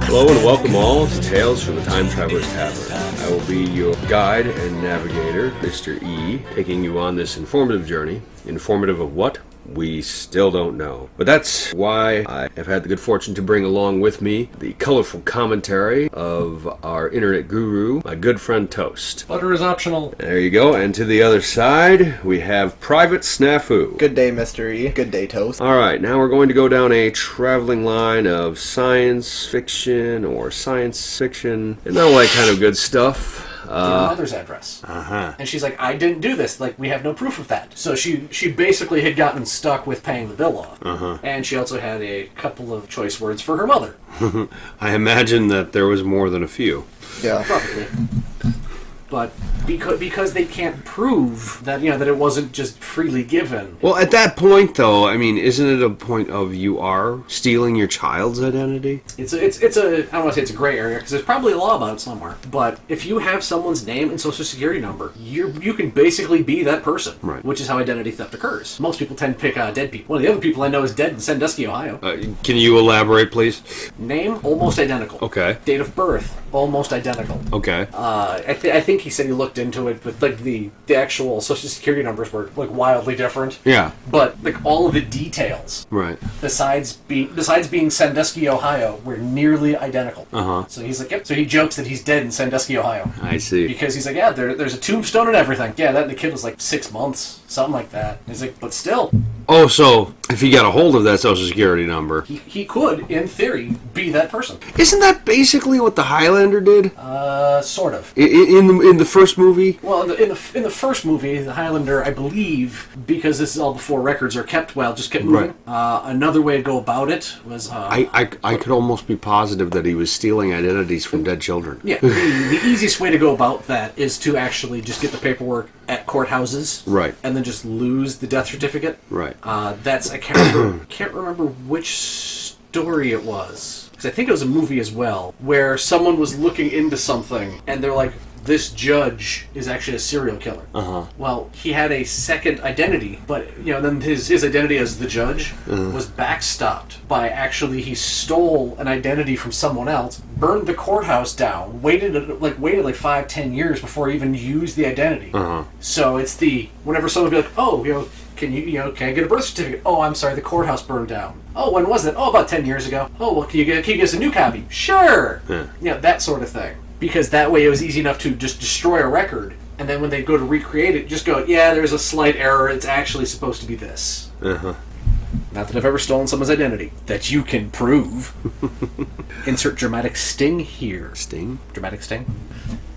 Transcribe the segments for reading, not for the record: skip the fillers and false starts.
Hello and welcome all to Tales from the Time Traveler's Tavern. I will be your guide and navigator, Mr.E, taking you on this informative journey. Informative of what? We still don't know. But that's why I have had the good fortune to bring along with me the colorful commentary of our internet guru, my good friend Toast. Butter is optional. There you go. And to the other side, we have Private Snafu. Good day, Mr. E. Good day, Toast. Alright, now we're going to go down a traveling line of science fiction or science fiction and all that kind of good stuff. Your mother's address. And she's like, I didn't do this. Like, we have no proof of that. So she basically had gotten stuck with paying the bill off. And she also had a couple of choice words for her mother. I imagine that there was more than a few. Yeah. Probably. But because they can't prove that, that it wasn't just freely given. Well, at that point, though, I mean, isn't it a point of you are stealing your child's identity? It's a I don't want to say it's a gray area because there's probably a law about it somewhere. But if you have someone's name and social security number, you can basically be that person. Right. Which is how identity theft occurs. Most people tend to pick dead people. One of the other people I know is dead in Sandusky, Ohio. Can you elaborate, please? Name almost identical. Okay. Date of birth almost identical. Okay. I think he said he looked into it, but like the actual social security numbers were like wildly different. Yeah. But like all of the details, right? Besides being Sandusky, Ohio, were nearly identical. So he's like, yep. So he jokes that he's dead in Sandusky, Ohio. I see. Because he's like, yeah, there's a tombstone and everything. Yeah, that and the kid was like 6 months, something like that. And he's like, but still. Oh, so if he got a hold of that social security number, he could, in theory, be that person. Isn't that basically what the Highlander did? Sort of. In the first movie? Well, in the first movie, the Highlander, I believe, because this is all before records are kept well, just kept moving. Right. Another way to go about it was... I could almost be positive that he was stealing identities from dead children. Yeah, the easiest way to go about that is to actually just get the paperwork at courthouses. Right. And then just lose the death certificate. Right. I can't remember which story it was. Because I think it was a movie as well, where someone was looking into something, and they're like, this judge is actually a serial killer. Well, he had a second identity, but then his identity as the judge was backstopped by he stole an identity from someone else, burned the courthouse down, waited like 5-10 years before he even used the identity. So it's whenever someone would be like, oh, can I get a birth certificate? Oh, I'm sorry, the courthouse burned down. Oh, when was it? Oh, about 10 years ago. Oh, well, can you get us a new copy? Sure. That sort of thing. Because that way it was easy enough to just destroy a record, and then when they go to recreate it, just go, yeah, there's a slight error, it's actually supposed to be this. Not that I've ever stolen someone's identity. That you can prove. Insert dramatic sting here. Sting? Dramatic sting.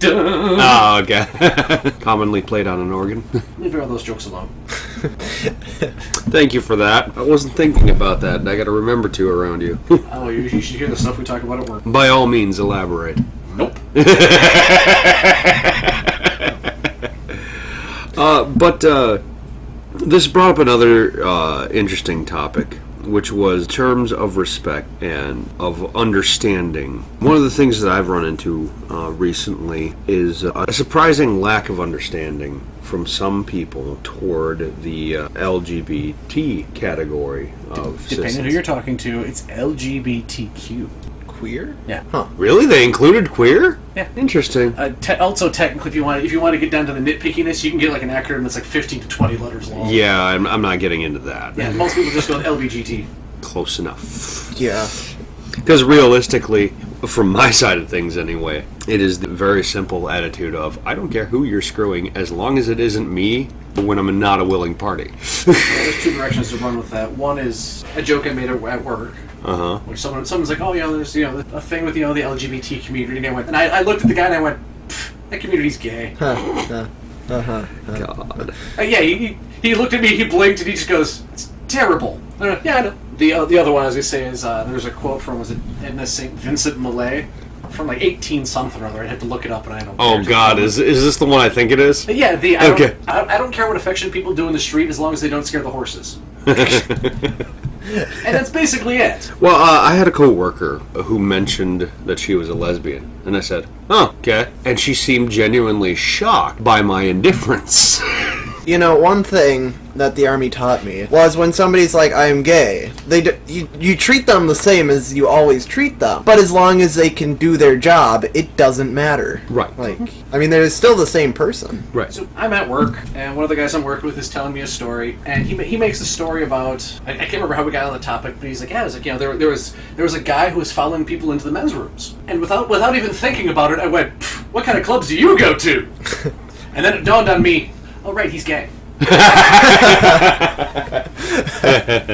Oh, okay. Commonly played on an organ. Leave all those jokes alone. Thank you for that. I wasn't thinking about that, and I gotta remember to around you. Oh, you should hear the stuff we talk about at work. By all means, elaborate. Nope. But this brought up another interesting topic, which was terms of respect and of understanding. One of the things that I've run into recently is a surprising lack of understanding from some people toward the LGBT category of citizens. Depending on who you're talking to, it's LGBTQ. Queer? Yeah. Huh. Really? They included queer? Yeah. Interesting. Also, technically, if you want to get down to the nitpickiness, you can get like an acronym that's like 15 to 20 letters long. Yeah, I'm not getting into that. Yeah, most people just go LBGT. Close enough. Yeah. Because realistically, from my side of things anyway, it is the very simple attitude of, I don't care who you're screwing, as long as it isn't me, when I'm not a willing party. There's two directions to run with that. One is a joke I made at work. Which someone's like, oh, there's a thing with the LGBT community, and I looked at the guy and I went, that community's gay. God. Yeah, he looked at me, he blinked, and he just goes, it's terrible. Yeah, I know. The other one I was gonna say is there's a quote from, was it Edna St. Vincent Millay from like 18 something or other. I'd have to look it up, and I don't. Oh God, is this the one I think it is? Yeah, Okay. I don't care what affection people do in the street as long as they don't scare the horses. And that's basically it. Well, I had a coworker who mentioned that she was a lesbian, and I said, "Oh, okay," and she seemed genuinely shocked by my indifference. You know, one thing that the Army taught me was when somebody's like, I am gay, you treat them the same as you always treat them. But as long as they can do their job, it doesn't matter. Right. Like, I mean, they're still the same person. Right. So I'm at work, and one of the guys I'm working with is telling me a story, and he makes a story about, I can't remember how we got on the topic, but he's like, yeah, it was like, you know, there was a guy who was following people into the men's rooms. And without even thinking about it, I went, what kind of clubs do you go to? And then it dawned on me, oh, right, he's gay. And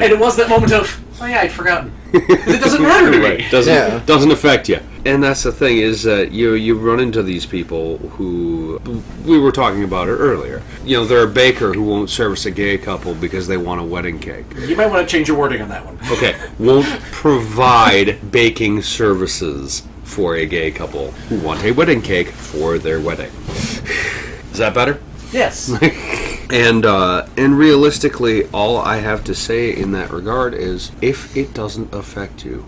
it was that moment of, oh yeah, I'd forgotten. It doesn't matter to me. Right. Doesn't affect you. And that's the thing is that you run into these people who, we were talking about it earlier. You know, they're a baker who won't service a gay couple because they want a wedding cake. You might want to change your wording on that one. Okay, won't provide baking services for a gay couple who want a wedding cake for their wedding. Is that better? Yes. And realistically, all I have to say in that regard is, if it doesn't affect you,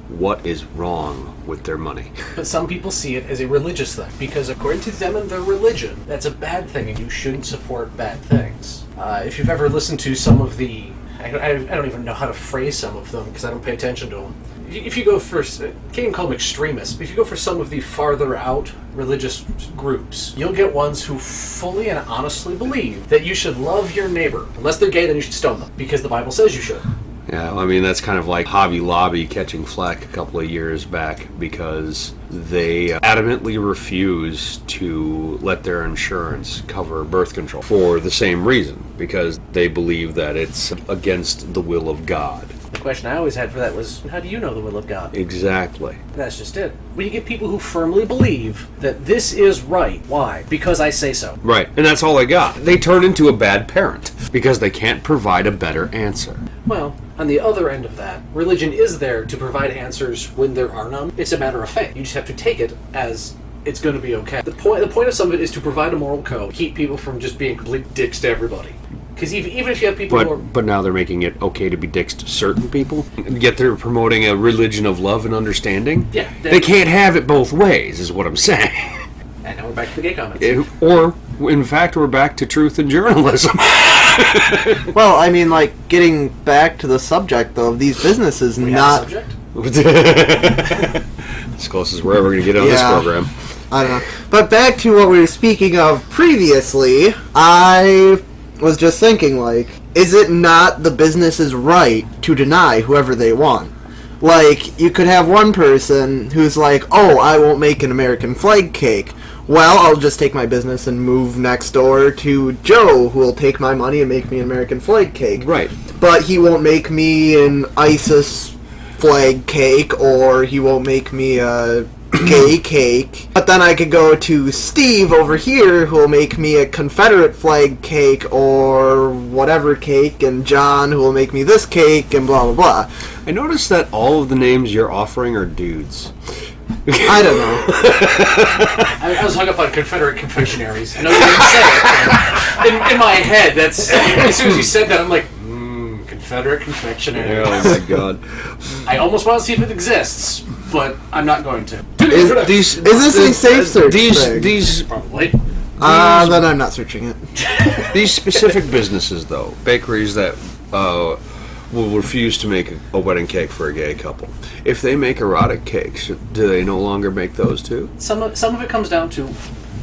what is wrong with their money? But some people see it as a religious thing, because according to them and their religion, that's a bad thing, and you shouldn't support bad things. If you've ever listened to some of the... I don't even know how to phrase some of them, because I don't pay attention to them. If you go for... Can't even call them extremists, but if you go for some of the farther out religious groups, you'll get ones who fully and honestly believe that you should love your neighbor. Unless they're gay, then you should stone them, because the Bible says you should. Yeah, I mean, that's kind of like Hobby Lobby catching flack a couple of years back because they adamantly refuse to let their insurance cover birth control for the same reason, because they believe that it's against the will of God. The question I always had for that was, how do you know the will of God? Exactly. That's just it. When you get people who firmly believe that this is right, why? Because I say so. Right, and that's all they got. They turn into a bad parent because they can't provide a better answer. Well, on the other end of that, religion is there to provide answers when there are none. It's a matter of faith. You just have to take it as it's going to be okay. The point of some of it is to provide a moral code, keep people from just being complete dicks to everybody. Because even if you have people who are... But now they're making it okay to be dicks to certain people, yet they're promoting a religion of love and understanding? Yeah. They can't have it both ways, is what I'm saying. And now we're back to the gay comments. Or, in fact, we're back to truth and journalism. Well, I mean, like, getting back to the subject, though, of these businesses We not... have a subject? As close as we're ever going to get on this program. I don't know. But back to what we were speaking of previously, I was just thinking, like, is it not the business's right to deny whoever they want? Like, you could have one person who's like, oh, I won't make an American flag cake. Well, I'll just take my business and move next door to Joe, who will take my money and make me an American flag cake. Right. But he won't make me an ISIS flag cake, or he won't make me a gay cake. But then I could go to Steve over here, who will make me a Confederate flag cake, or whatever cake, and John, who will make me this cake, and blah, blah, blah. I noticed that all of the names you're offering are dudes. I don't know. I was hung up on Confederate confectionaries. I know you didn't say it, but in my head, that's... As soon as you said that, I'm like, Confederate confectionaries. Oh my god. I almost want to see if it exists, but I'm not going to. Is this a safe search thing? These Probably. Then I'm not searching it. These specific businesses, though, bakeries that will refuse to make a wedding cake for a gay couple. If they make erotic cakes, do they no longer make those too? Some of it comes down to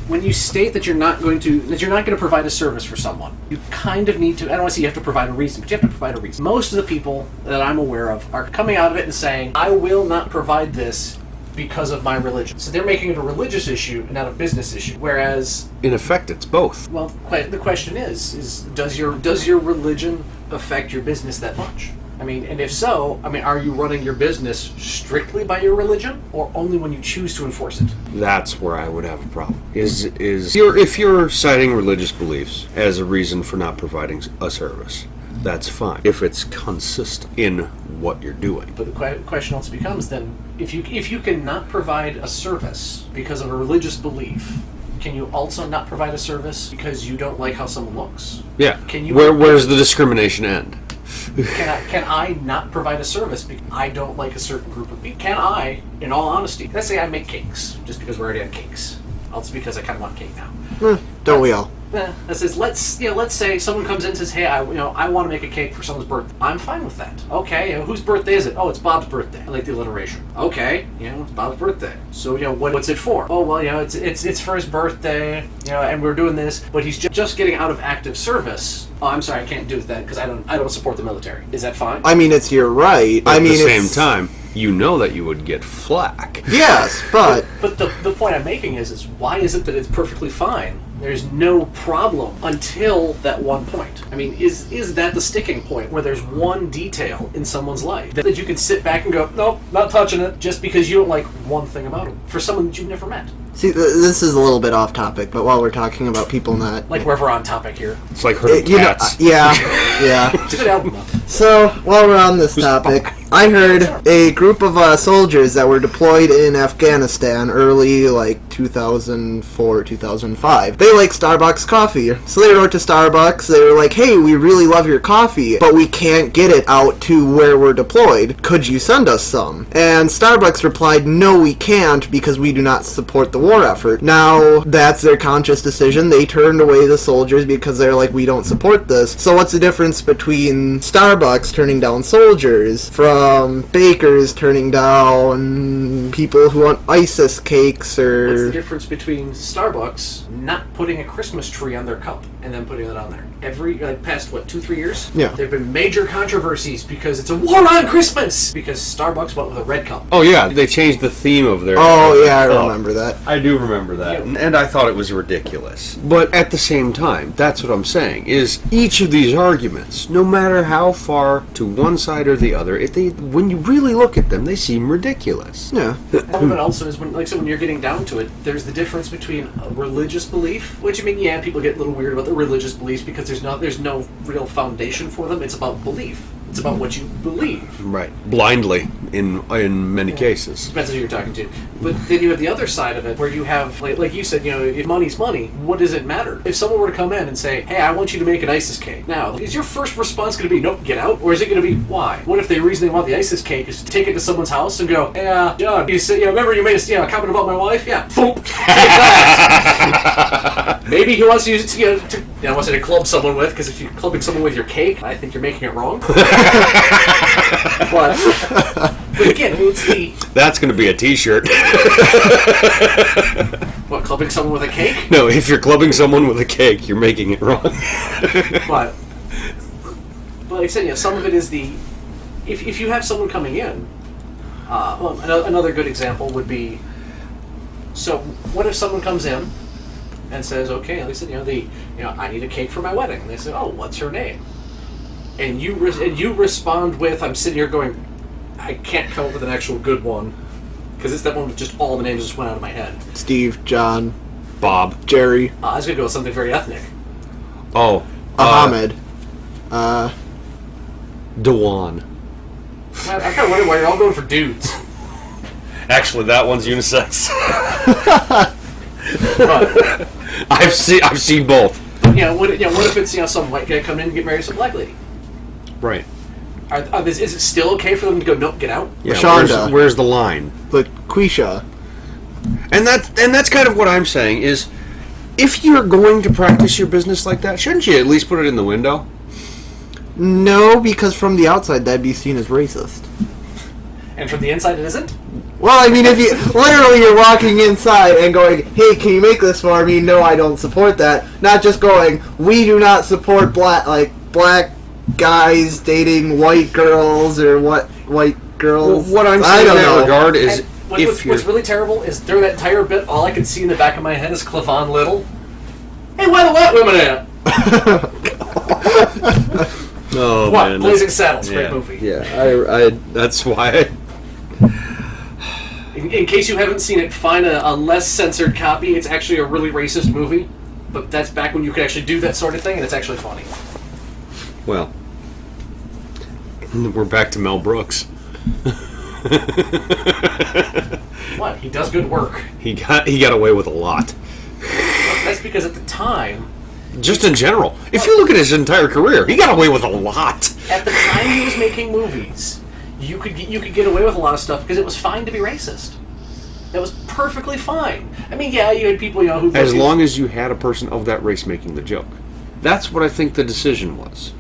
when you state that you're not going to provide a service for someone. You kind of need to. I don't want to say you have to provide a reason, but you have to provide a reason. Most of the people that I'm aware of are coming out of it and saying, "I will not provide this because of my religion." So they're making it a religious issue and not a business issue. Whereas, in effect, it's both. well, the question is does your religion affect your business that much? I mean, and if so, I mean, are you running your business strictly by your religion, or only when you choose to enforce it? That's where I would have a problem. If you're citing religious beliefs as a reason for not providing a service, that's fine. If it's consistent in what you're doing. But the question also becomes then, if you cannot provide a service because of a religious belief, can you also not provide a service because you don't like how someone looks? Yeah. Can you? Where's the discrimination end? Can I not provide a service because I don't like a certain group of people? Can I, in all honesty, let's say I make cakes, just because we're already on cakes. Also because I kind of want cake now. Don't we all? That says, let's say someone comes in and says, hey, I want to make a cake for someone's birthday. I'm fine with that. Okay, whose birthday is it? Oh, it's Bob's birthday. I like the alliteration. Okay, it's Bob's birthday. So, what's it for? Oh, well, it's for his birthday, and we're doing this, but he's just getting out of active service. Oh, I'm sorry, I can't do that because I don't support the military. Is that fine? I mean, it's your right. But at the same time, you know that you would get flack. Yes, but the point I'm making is why is it that it's perfectly fine? There's no problem until that one point. I mean, is that the sticking point where there's one detail in someone's life that you can sit back and go, nope, not touching it, just because you don't like one thing about them for someone that you've never met? see, this is a little bit off topic, but while we're talking about people not... Like, we're on topic here. It's like herding cats. Yeah. It's a good album, though. So, while we're on this topic, I heard a group of soldiers that were deployed in Afghanistan early, 2004, 2005. They like Starbucks coffee. So they wrote to Starbucks, they were like, hey, we really love your coffee, but we can't get it out to where we're deployed. Could you send us some? And Starbucks replied, no, we can't, because we do not support the war effort. Now, that's their conscious decision. They turned away the soldiers because they're like, we don't support this. So what's the difference between Starbucks turning down soldiers from bakers turning down people who want ISIS cakes or... What's the difference between Starbucks not putting a Christmas tree on their cup and then putting it on there? Past, 2-3 years? Yeah. There have been major controversies because it's a war on Christmas! Because Starbucks went with a red cup. Oh yeah, they changed the theme of their... Oh yeah, I remember that. I do remember that. Yeah. And I thought it was ridiculous. But at the same time, that's what I'm saying, is each of these arguments, no matter how far to one side or the other, when you really look at them, they seem ridiculous. Yeah. Part of it also is when you're getting down to it, there's the difference between a religious belief, which, I mean, yeah, people get a little weird about the religious beliefs because there's no real foundation for them. It's about belief. It's about what you believe. Right. Blindly, in many cases. Depends on who you're talking to. But then you have the other side of it, where you have, like you said, if money's money, what does it matter? If someone were to come in and say, hey, I want you to make an ISIS cake. Now, is your first response going to be, nope, get out? Or is it going to be, why? What if the reason they want the ISIS cake is to take it to someone's house and go, hey, John, you said, remember you made a comment about my wife? Yeah. Boom. Take that. Maybe he wants you to wants you to club someone with, because if you're clubbing someone with your cake, I think you're making it wrong. But again, it's the... That's going to be a t-shirt. What, clubbing someone with a cake? No, if you're clubbing someone with a cake, you're making it wrong. But like I said, some of it is the... If you have someone coming in... another good example would be... So, what if someone comes in and says, okay, like I said, I need a cake for my wedding. And they say, oh, what's her name? And you respond with, I'm sitting here going, I can't come up with an actual good one. Because it's that one with just all the names just went out of my head. Steve, John, Bob, Jerry. I was going to go with something very ethnic. Oh. Ahmed. Dewan. I'm kind of wondering why you're all going for dudes. Actually, that one's unisex. But, I've seen both. what if it's some white guy coming in and get married to some black lady? Right. Is it still okay for them to go, nope, get out? Yeah, Shonda. where's the line? Laquisha. And that's kind of what I'm saying is, if you're going to practice your business like that, shouldn't you at least put it in the window? No, because from the outside that'd be seen as racist. And from the inside it isn't? Well, I mean, if you literally you're walking inside and going, hey, can you make this for me? No, I don't support that. Not just going, we do not support black guys dating white girls or what white girls. Well, what I'm saying in that regard is, what's really terrible is during that entire bit, all I could see in the back of my head is Clavon Little. Hey, where the white women at? Oh, what? man. Blazing Saddles, great movie. Yeah, I that's why In case you haven't seen it, find a less censored copy. It's actually a really racist movie, but that's back when you could actually do that sort of thing, and it's actually funny. Well, We're back to Mel Brooks. What? He does good work. He got away with a lot. That's because at the time, Just in general. If you look at his entire career, he got away with a lot. at the time he was making movies, you could get away with a lot of stuff because it was fine to be racist. It was perfectly fine. I mean, yeah, you had people, who... As long as you had a person of that race making the joke. That's what I think the decision was.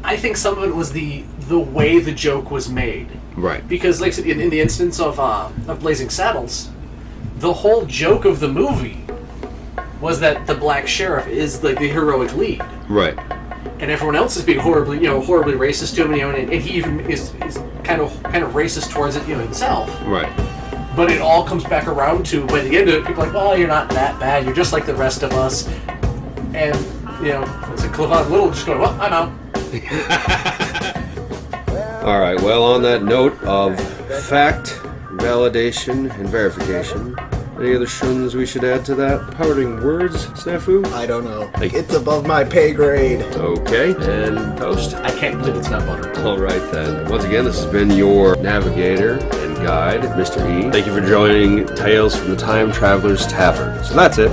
I think some of it was the way the joke was made. Right. Because, like I said, in the instance of Blazing Saddles, the whole joke of the movie was that the black sheriff is like the heroic lead. Right. And everyone else is being horribly racist to him, and he even is kind of racist towards it, himself. Right. But it all comes back around to, by the end of it, people are like, well, you're not that bad, you're just like the rest of us. And, it's like Cleavon Little just going, well, I'm out. All right, well, on that note of fact, validation, and verification, any other shuns we should add to that? Parting words, Snafu? I don't know. It's above my pay grade. Okay, and Toast? I can't believe it's not butter. All right, then. Once again, this has been your navigator and guide, Mr. E. Thank you for joining Tales from the Time Traveler's Tavern. So that's it.